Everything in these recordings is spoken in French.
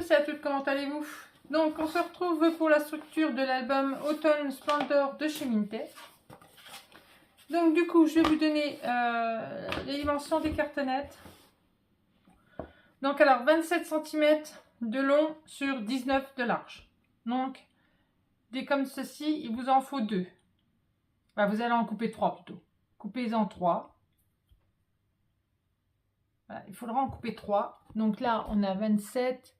c'est à toutes, comment allez-vous? Donc on se retrouve pour la structure de l'album Autumn Splendor de chez Minté. Donc du coup je vais vous donner les dimensions des cartonnettes. Donc alors 27 cm de long sur 19 de large. Donc des comme ceci, il vous en faut 2. Enfin, vous allez en couper 3 plutôt. Coupez-en 3. Voilà, il faudra en couper 3. Donc là on a 27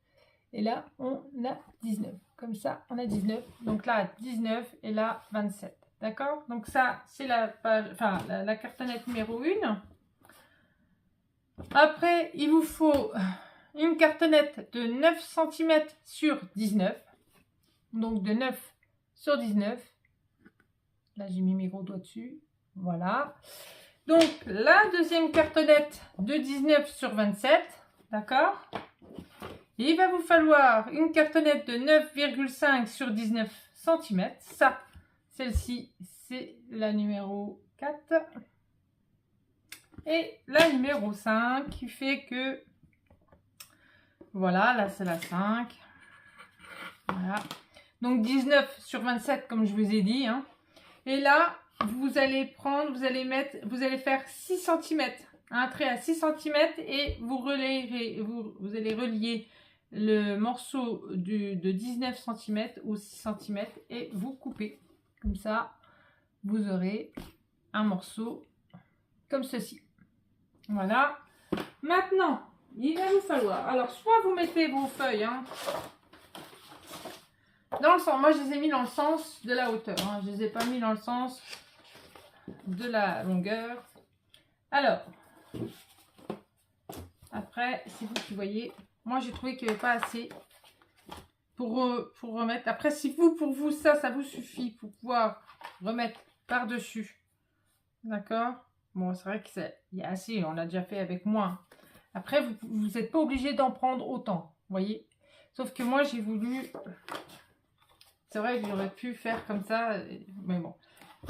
et là on a 19. Comme ça on a 19. Donc là 19 et là 27. D'accord? Donc ça c'est la page, enfin la cartonnette numéro 1. Après il vous faut une cartonnette de 9 cm sur 19. Donc de 9 sur 19. Là j'ai mis mes gros doigts dessus. Voilà. Donc la deuxième cartonnette de 19 sur 27. D'accord? Et il va vous falloir une cartonnette de 9,5 sur 19 cm. Ça, celle-ci, c'est la numéro 4. Et la numéro 5 qui fait que... Voilà, là c'est la 5. Voilà. Donc 19 sur 27 comme je vous ai dit. Hein. Et là, vous allez prendre, vous allez faire 6 cm. Un trait à 6 cm et vous allez relier le morceau de 19 cm ou 6 cm et vous coupez. Comme ça, vous aurez un morceau comme ceci. Voilà. Maintenant, il va vous falloir... Alors, soit vous mettez vos feuilles hein, dans le sens... Moi, je les ai mis dans le sens de la hauteur. Hein, je ne les ai pas mis dans le sens de la longueur. Alors, après, c'est vous qui voyez... Moi, j'ai trouvé qu'il n'y avait pas assez pour remettre. Après, si vous, pour vous, ça vous suffit pour pouvoir remettre par-dessus. D'accord? Bon, c'est vrai qu'il y a assez, on l'a déjà fait avec moins. Après, vous n'êtes pas obligé d'en prendre autant, vous voyez? Sauf que moi, j'ai voulu... C'est vrai que j'aurais pu faire comme ça, mais bon.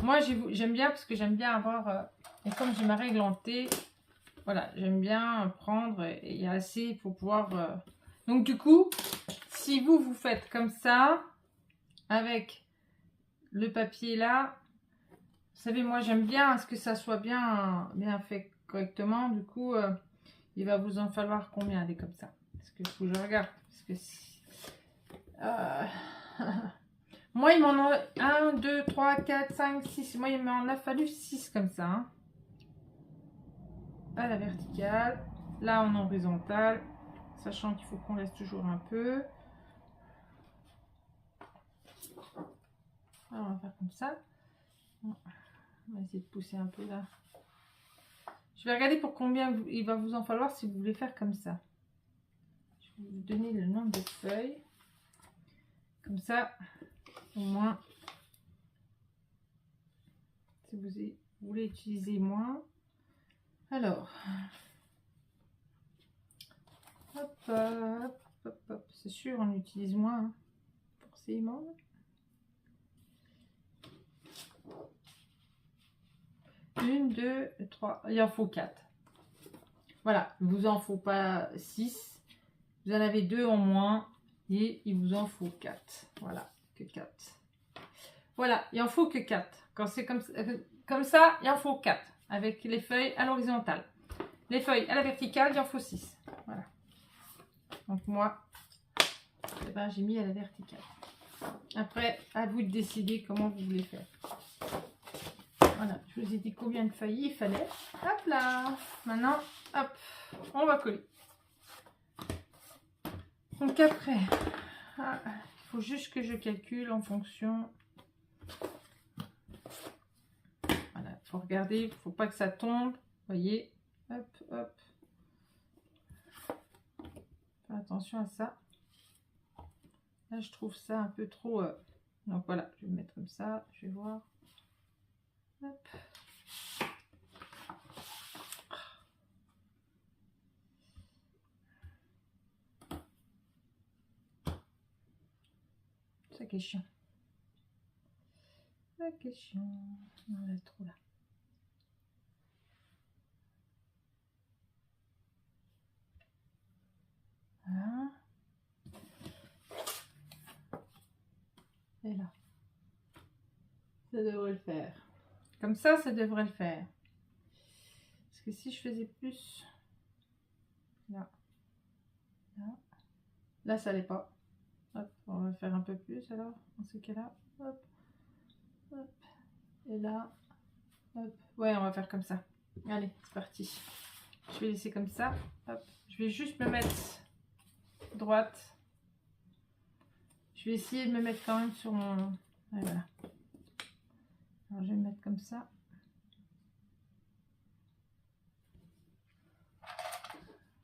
Moi, j'aime bien parce que j'aime bien avoir... et comme j'ai ma règle en T, voilà, j'aime bien prendre et il y a assez pour pouvoir... Donc du coup, si vous faites comme ça, avec le papier là, vous savez, moi j'aime bien à ce que ça soit bien fait correctement. Du coup, il va vous en falloir combien des comme ça? Parce que faut que je regarde. Parce que moi, il m'en a 1, 2, 3, 4, 5, 6. Moi, il m'en a fallu 6 comme ça. Hein. À la verticale. Là, en horizontale. Sachant qu'il faut qu'on laisse toujours un peu. Alors, on va faire comme ça. On va essayer de pousser un peu là. Je vais regarder pour combien il va vous en falloir si vous voulez faire comme ça. Je vais vous donner le nombre de feuilles. Comme ça, au moins, si vous voulez utiliser moins. Alors, hop, hop, hop, hop. C'est sûr, on utilise moins, hein, forcément. Une, deux, trois. Il en faut 4. Voilà, il vous en faut pas 6. Vous en avez 2 en moins. Et il vous en faut 4. Voilà, que 4. Voilà, il en faut que 4. Quand c'est comme ça, il en faut 4. Avec les feuilles à l'horizontale. Les feuilles à la verticale, il en faut 6. Voilà. Donc moi, eh ben, j'ai mis à la verticale. Après, à vous de décider comment vous voulez faire. Voilà, je vous ai dit combien de feuilles il fallait. Hop là. Maintenant, hop, on va coller. Donc après, il faut juste que je calcule en fonction. Voilà, il faut regarder, il ne faut pas que ça tombe. Vous voyez, hop, hop. Faire attention à ça. Là, je trouve ça un peu trop... Donc voilà, je vais le mettre comme ça, je vais voir. Hop. Ça qui est chiant. La question. On a trop là. Voilà. Et là. Ça devrait le faire. Comme ça devrait le faire. Parce que si je faisais plus... Là. Là. Là, ça l'est pas. Hop, on va faire un peu plus alors, dans ce cas-là. Hop. Hop. Et là. Hop. Ouais, on va faire comme ça. Allez, c'est parti. Je vais laisser comme ça. Hop. Je vais juste me mettre droite. Je vais essayer de me mettre quand même sur mon... Ouais, voilà. Alors, je vais me mettre comme ça.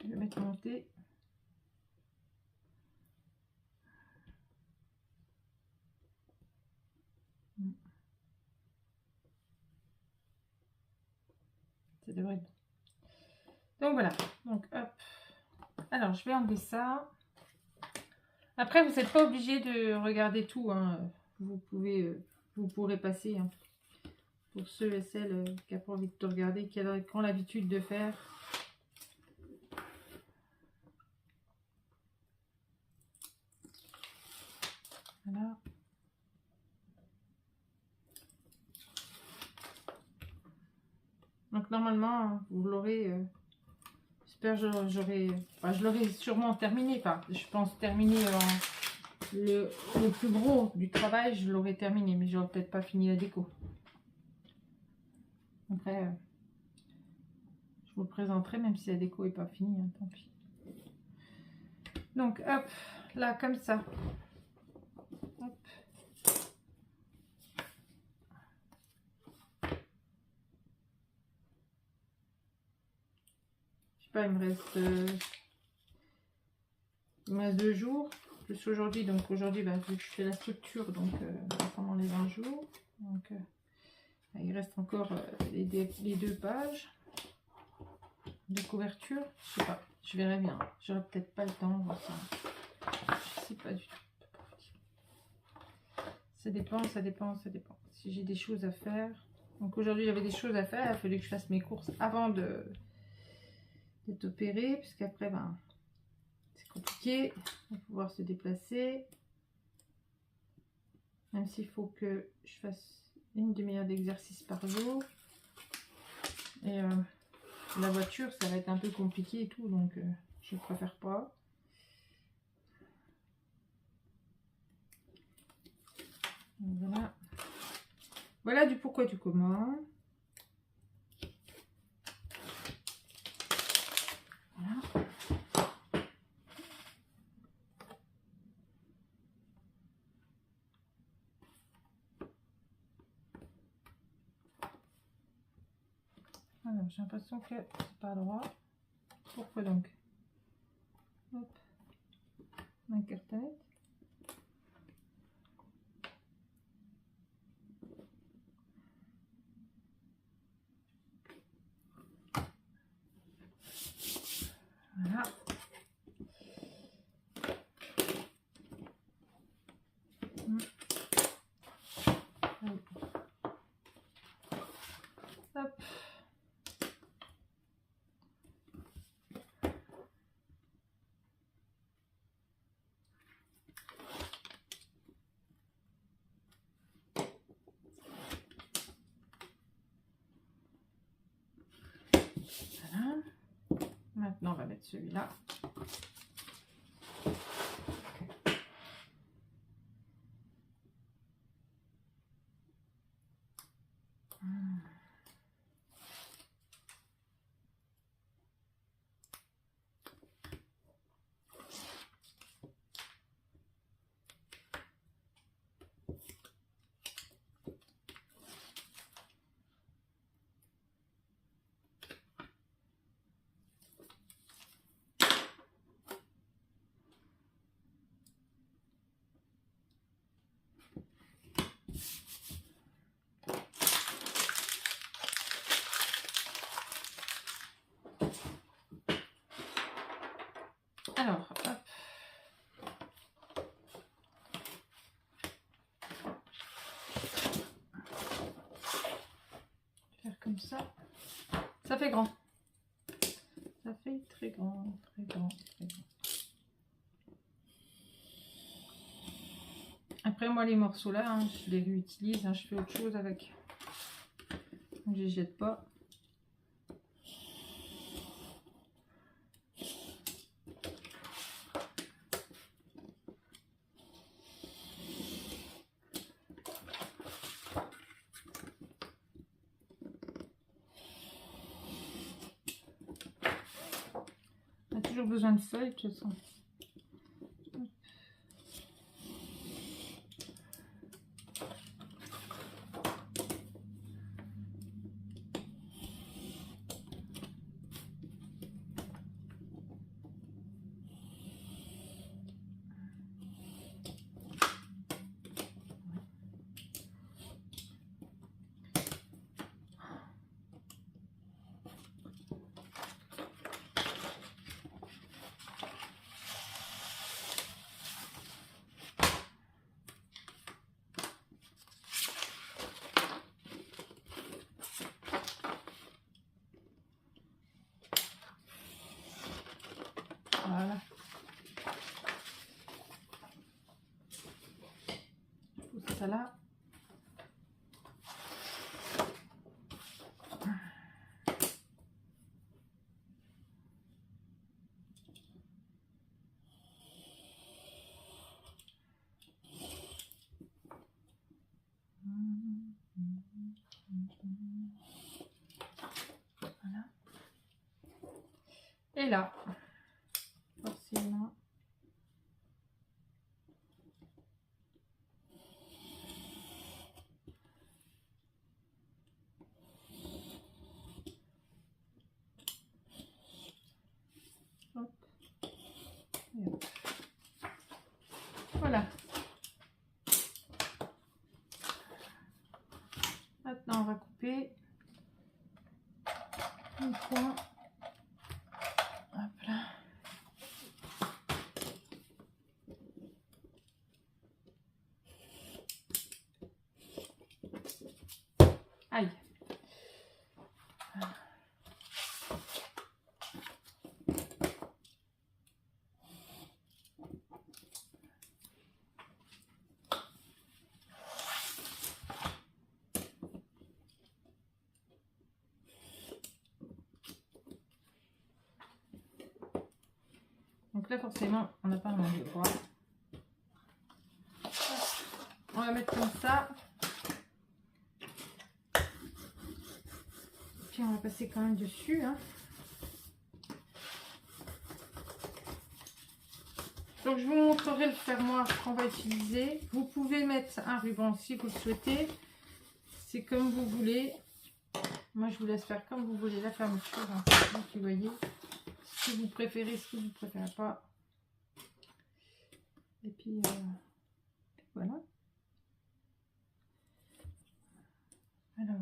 Je vais mettre mon thé. Ça devrait être bon. Donc voilà. Donc hop. Alors, je vais enlever ça. Après, vous n'êtes pas obligé de regarder tout. Hein. Vous pouvez, vous pourrez passer. Hein. Pour ceux et celles qui n'ont pas envie de tout regarder, qui ont l'habitude de faire. Voilà. Donc normalement, vous l'aurez... j'espère que j'aurai... Enfin, je l'aurai sûrement terminé. Enfin, je pense terminer le plus gros du travail, je l'aurai terminé. Mais j'aurais peut-être pas fini la déco. Après, je vous le présenterai même si la déco n'est pas finie. Hein, tant pis. Donc, hop, là, comme ça. Hop. Je sais pas, il me reste 2 jours. Plus aujourd'hui, donc aujourd'hui, bah, vu que je fais la structure, donc pendant les 20 jours. Donc, il reste encore les 2 pages de couverture. Je sais pas, je verrai bien. J'aurai peut-être pas le temps. Ça. Je sais pas du tout. Ça dépend, ça dépend, ça dépend. Si j'ai des choses à faire. Donc aujourd'hui, j'avais des choses à faire. Il a fallu que je fasse mes courses avant d'être opérée. Puisqu'après, ben, c'est compliqué de pouvoir se déplacer. Même s'il faut que je fasse une demi-heure d'exercice par jour. Et la voiture, ça va être un peu compliqué et tout. Donc, je préfère pas. Voilà. Voilà du pourquoi du comment. Voilà. Alors, j'ai l'impression que c'est pas droit. Pourquoi donc? Hop. Ma cartonnette. Voilà. Hop. Voilà. Maintenant, on va mettre celui-là. Alors, hop. Faire comme ça. Ça fait grand. Ça fait très grand, très grand, très grand. Après, moi, les morceaux là, hein, je les réutilise, hein, je fais autre chose avec. Donc, je les jette pas. On a toujours besoin de feuilles, de toute façon. Voilà. Je pose ça là. Voilà. Et là, forcément. Hop. Et hop. Voilà. Maintenant, on va couper un point. Hop là. Aïe. Donc là, forcément, on n'a pas un angle droit. On va mettre comme ça. Puis on va passer quand même dessus. Hein. Donc je vous montrerai le fermoir qu'on va utiliser. Vous pouvez mettre un ruban si vous le souhaitez. C'est comme vous voulez. Moi, je vous laisse faire comme vous voulez la fermeture. Hein. Donc, vous voyez. Si vous préférez, si vous ne préférez pas. Et puis, voilà. Alors.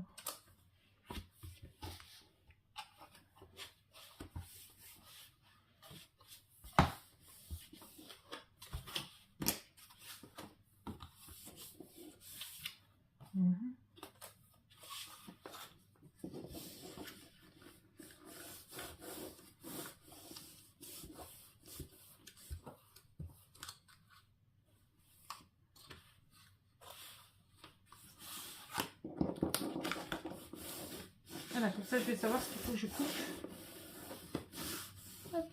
Voilà, comme ça je vais savoir ce qu'il faut que je coupe. Hop.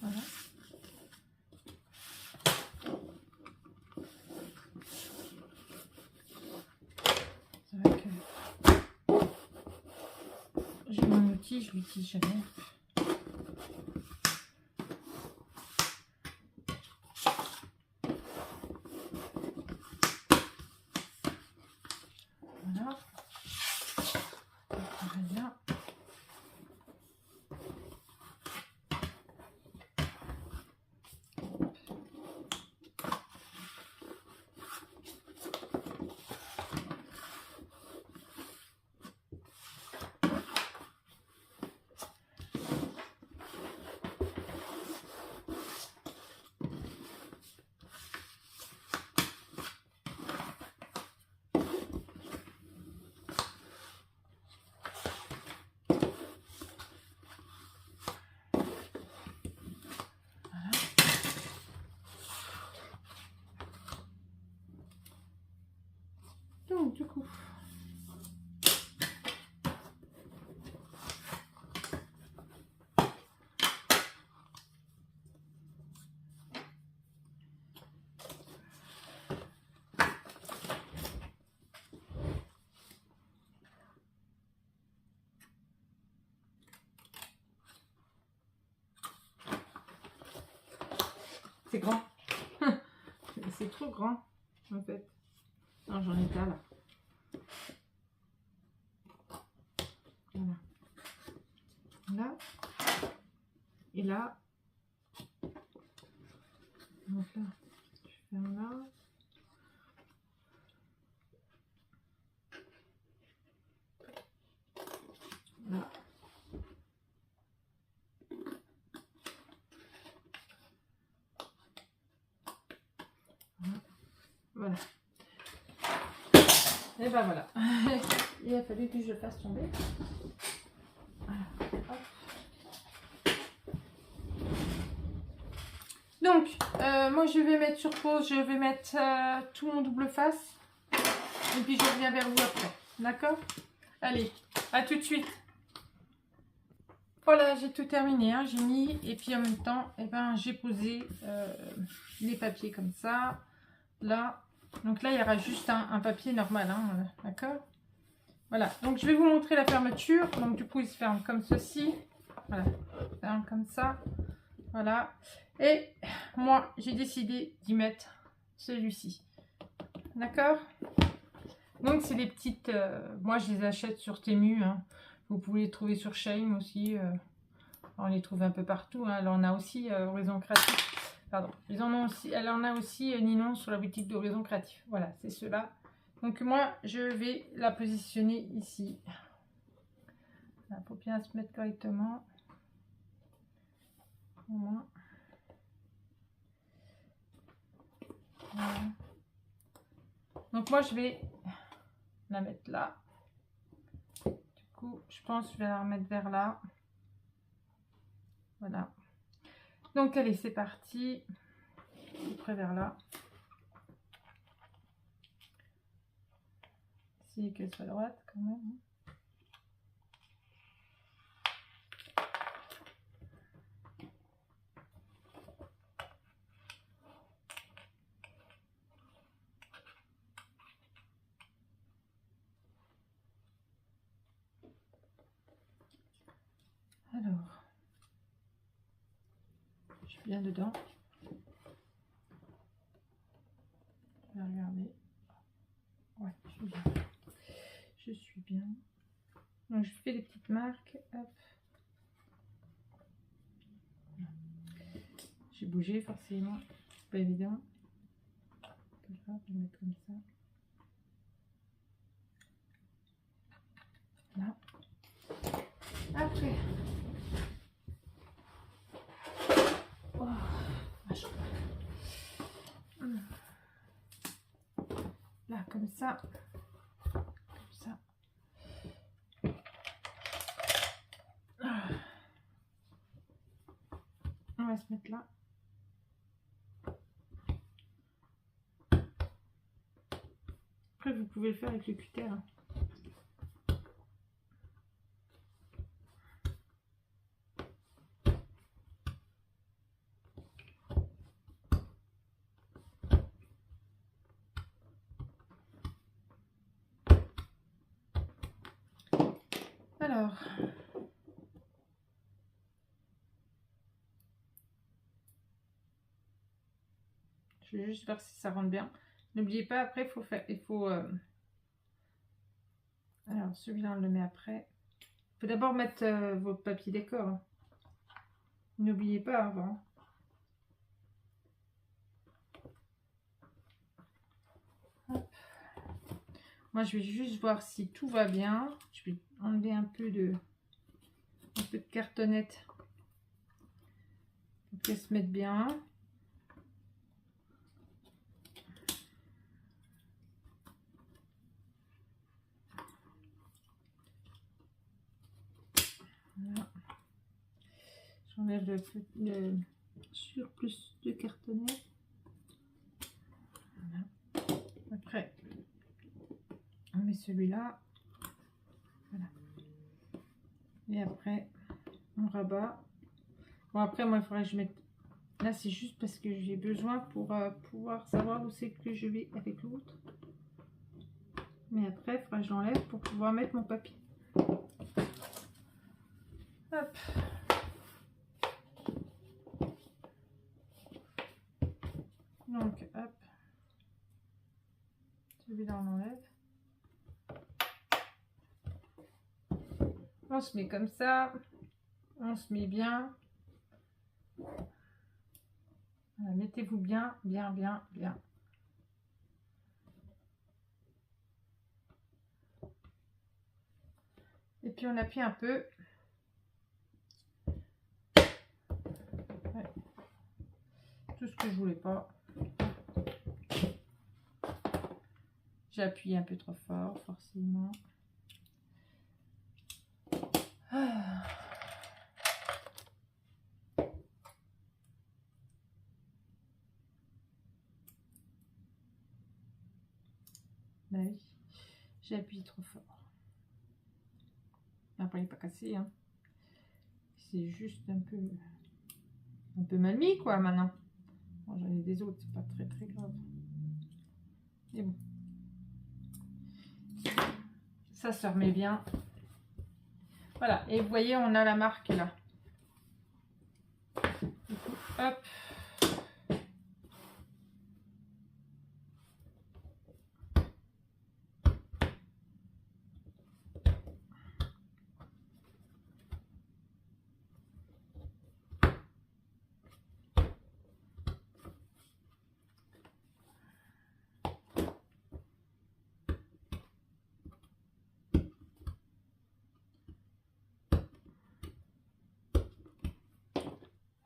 Voilà. C'est vrai que j'ai mon outil, je l'utilise jamais. Voilà. Très bien. C'est grand. C'est trop grand, en fait. Non, j'en ai pas là. Voilà. Là. Et là. Donc là, je ferme là. Là. Voilà. Et ben voilà. Il a fallu que je le fasse tomber. Voilà. Hop. Donc, moi je vais mettre sur pause, je vais mettre tout mon double face. Et puis je reviens vers vous après. D'accord? Allez, à tout de suite. Voilà, j'ai tout terminé, hein, j'ai mis, et puis en même temps, eh ben, j'ai posé les papiers comme ça, là. Donc là, il y aura juste un papier normal, hein, d'accord? Voilà, donc je vais vous montrer la fermeture. Donc du coup, il se ferme comme ceci. Voilà, il se ferme comme ça. Voilà. Et moi, j'ai décidé d'y mettre celui-ci. D'accord? Donc c'est des petites... moi, je les achète sur Temu, hein. Vous pouvez les trouver sur Shein aussi. On les trouve un peu partout. Hein. Elle en a aussi Horizon Créatif. Pardon. Ils en ont aussi, elle en a aussi Ninon sur la boutique d'Horizon Créatif. Voilà, c'est ceux-là. Donc moi, je vais la positionner ici. Il faut bien se mettre correctement. Au moins. Voilà. Donc moi, je vais la mettre là. Du coup, je pense que je vais la remettre vers là. Voilà. Donc allez, c'est parti. Près vers là. Si qu'elle soit droite quand même. Alors, je suis bien dedans. Je vais regarder. Ouais, je suis bien. Je suis bien. Donc, je fais des petites marques. Hop. J'ai bougé forcément. C'est pas évident. Je vais mettre comme ça. Là. Après. Oh, là, comme ça. Comme ça. On va se mettre là. Après, vous pouvez le faire avec le cutter. Hein. Alors, je vais juste voir si ça rentre bien. N'oubliez pas, après, il faut faire, alors, celui-là, on le met après. Il faut d'abord mettre vos papiers décor. Hein. N'oubliez pas avant. Hop. Moi, je vais juste voir si tout va bien. Je vais enlever un peu de cartonnette pour qu'elle se mette bien. Voilà. J'enlève le surplus de cartonnette. Voilà. Après, on met celui-là. Voilà. Et après, on rabat. Bon, après, moi, il faudrait que je mette... Là, c'est juste parce que j'ai besoin pour pouvoir savoir où c'est que je vais avec l'autre. Mais après, il faudra que je l'enlève pour pouvoir mettre mon papier. Hop. Donc, hop. Celui-là, on enlève. On se met comme ça. On se met bien. Voilà, mettez-vous bien, bien, bien, bien. Et puis on appuie un peu. Ouais. Tout ce que je voulais pas. J'ai appuyé un peu trop fort, forcément. Ah. Bah oui, j'ai appuyé trop fort. Après, il n'est pas cassé, hein. C'est juste un peu mal mis, quoi, maintenant. Bon, j'en ai des autres, c'est pas très très grave. Mais bon. Ça se remet bien. Voilà, et vous voyez, on a la marque là. Du coup, hop.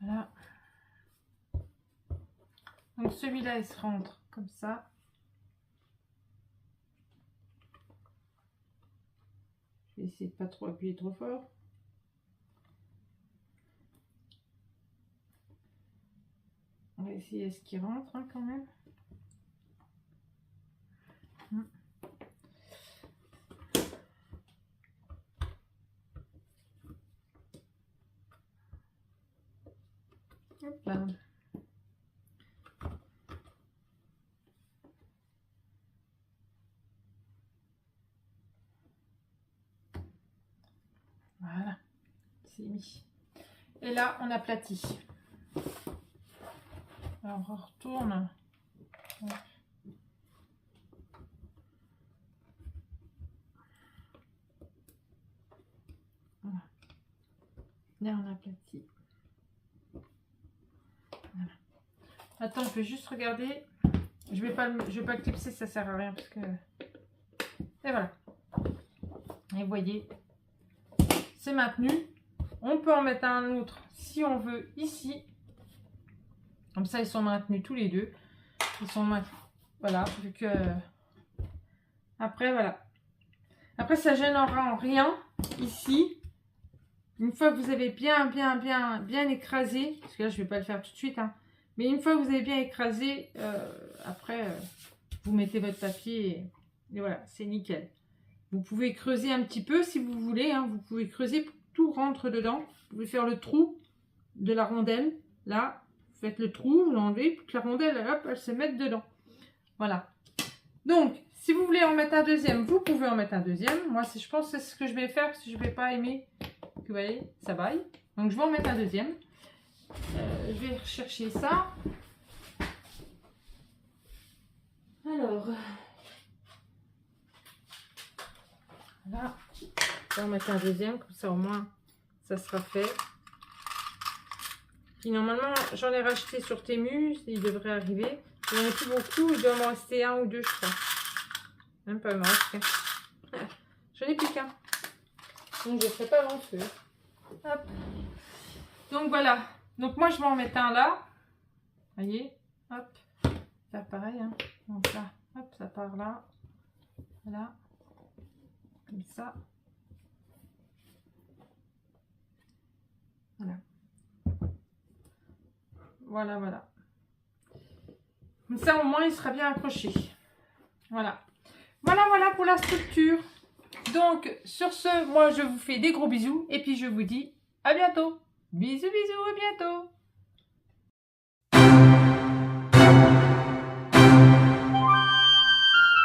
Voilà. Donc celui-là, il se rentre comme ça. Je vais essayer de pas trop appuyer trop fort. On va essayer ce qui rentre, hein, quand même. Hop là. Voilà, c'est mis. Et là, on aplatit. Alors, on retourne. Hop. Voilà. Là, on aplatit. Voilà. Attends, je vais juste regarder. Je vais pas le clipser, ça sert à rien parce que. Et voilà. Et vous voyez, c'est maintenu. On peut en mettre un autre si on veut ici. Comme ça, ils sont maintenus tous les deux. Ils sont maintenus. Voilà. Vu que après, voilà. Après, ça gênera en rien ici. Une fois que vous avez bien écrasé, parce que là, je ne vais pas le faire tout de suite, hein, mais une fois que vous avez bien écrasé, après, vous mettez votre papier et voilà, c'est nickel. Vous pouvez creuser un petit peu si vous voulez, hein, vous pouvez creuser pour que tout rentre dedans. Vous pouvez faire le trou de la rondelle, là, vous faites le trou, vous l'enlevez, pour que la rondelle, hop, elle se mette dedans. Voilà. Donc, si vous voulez en mettre un deuxième, vous pouvez en mettre un deuxième. Moi, je pense que c'est ce que je vais faire, parce que je ne vais pas aimer que, vous voyez, ça vaille. Donc, je vais en mettre un deuxième. Je vais rechercher ça. Alors, voilà. Je vais en mettre un deuxième, comme ça au moins, ça sera fait. Puis normalement, j'en ai racheté sur Temu, il devrait arriver. J'en ai plus beaucoup, il doit m'en rester un ou deux, je crois. Même pas, il m'en reste qu'un. J'en ai plus qu'un. Donc je ne ferai pas grand feu. Hop. Donc voilà. Donc moi je vais en mettre un là. Vous voyez. Hop. Faire pareil. Hein. Donc là. Hop, ça part là. Voilà. Comme ça. Voilà. Voilà, voilà. Comme ça au moins il sera bien accroché. Voilà. Voilà, voilà pour la structure. Donc, sur ce, moi, je vous fais des gros bisous. Et puis, je vous dis à bientôt. Bisous, bisous, à bientôt.